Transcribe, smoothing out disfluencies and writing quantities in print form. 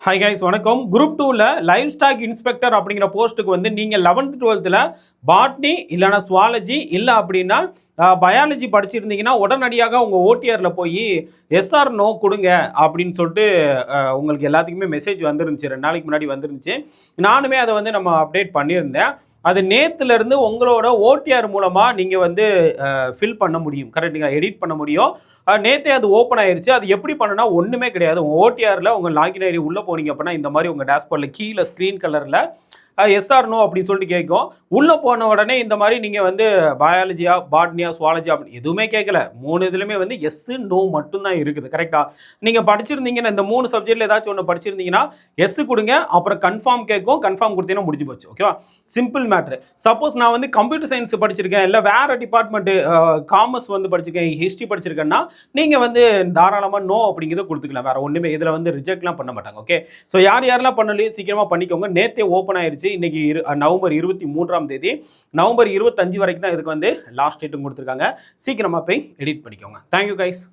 Hi guys வணக்கம். Group 2ல live stock inspector அப்படிங்கிற போஸ்ட்டுக்கு வந்து நீங்கள் 11th 12th பாட்னி இல்லைனா சுவாலஜி இல்லை அப்படின்னா பயாலஜி படிச்சிருந்தீங்கன்னா உடனடியாக உங்கள் ஓடிஆரில் போய் எஸ்ஆர் நோ கொடுங்க அப்படின்னு சொல்லிட்டு உங்களுக்கு எல்லாத்துக்குமே மெசேஜ் வந்துருந்துச்சு. 2 நாளைக்கு முன்னாடி வந்துருந்துச்சு. நானுமே அதை வந்து நம்ம அப்டேட் பண்ணியிருந்தேன். அது நேற்றுலேருந்து உங்களோட ஓடிஆர் மூலமாக நீங்கள் வந்து ஃபில் பண்ண முடியும். கரெக்டுங்களா? எடிட் பண்ண முடியும். நேற்றே அது ஓப்பன் ஆயிருச்சு. அது எப்படி பண்ணுனா ஒன்றுமே கிடையாது. உங்கள் ஓடிஆரில் உங்கள் லாகின் ஐடி உள்ளே போனீங்க அப்படின்னா இந்த மாதிரி உங்கள் டேஷ்போர்டில் கீழே ஸ்க்ரீன் கலரில் எஸ்ஆர் நோ அப்படின்னு சொல்லிட்டு கேட்கும். உள்ளே போன உடனே இந்த மாதிரி நீங்கள் வந்து பயாலஜியா பாட்னியா சுவாலஜி அப்படின்னு எதுவுமே கேட்கல. 3 இதுலையுமே வந்து எஸ் நோ மட்டும்தான் இருக்குது. கரெக்டாக நீங்கள் படிச்சிருந்தீங்கன்னா இந்த 3 சப்ஜெக்டில் ஏதாச்சும் ஒன்று படிச்சிருந்தீங்கன்னா எஸ் கொடுங்க. அப்புறம் கன்ஃபார்ம் கேட்கும். கன்ஃபார்ம் கொடுத்தீங்கன்னா முடிஞ்சு போச்சு. ஓகேவா? Simple matter. சப்போஸ் நான் வந்து கம்ப்யூட்டர் சயின்ஸ் படிச்சிருக்கேன், இல்லை வேறு டிபார்ட்மெண்ட்டு காமர்ஸ் வந்து படிச்சிருக்கேன், ஹிஸ்ட்ரி படிச்சிருக்கேன்னா நீங்கள் வந்து தாராளமாக நோ அப்படிங்கிறத கொடுத்துக்கலாம். வேறு ஒன்றுமே இதில் வந்து ரிஜெக்ட்லாம் பண்ண மாட்டாங்க. ஓகே, ஸோ யாரெல்லாம் பண்ணலையும் சீக்கிரமாக பண்ணிக்கோங்க. நேற்றே ஓப்பன் ஆயிடுச்சு. இன்னைக்கு நவம்பர் 23ஆம் தேதி, நவம்பர் 25 வரைக்கும் தான் இதுக்கு வந்து லாஸ்ட் டேட்டும் கொடுத்துருக்காங்க. சீக்கிரமாக போய் எடிட் பண்ணிக்கோங்க. Thank you guys.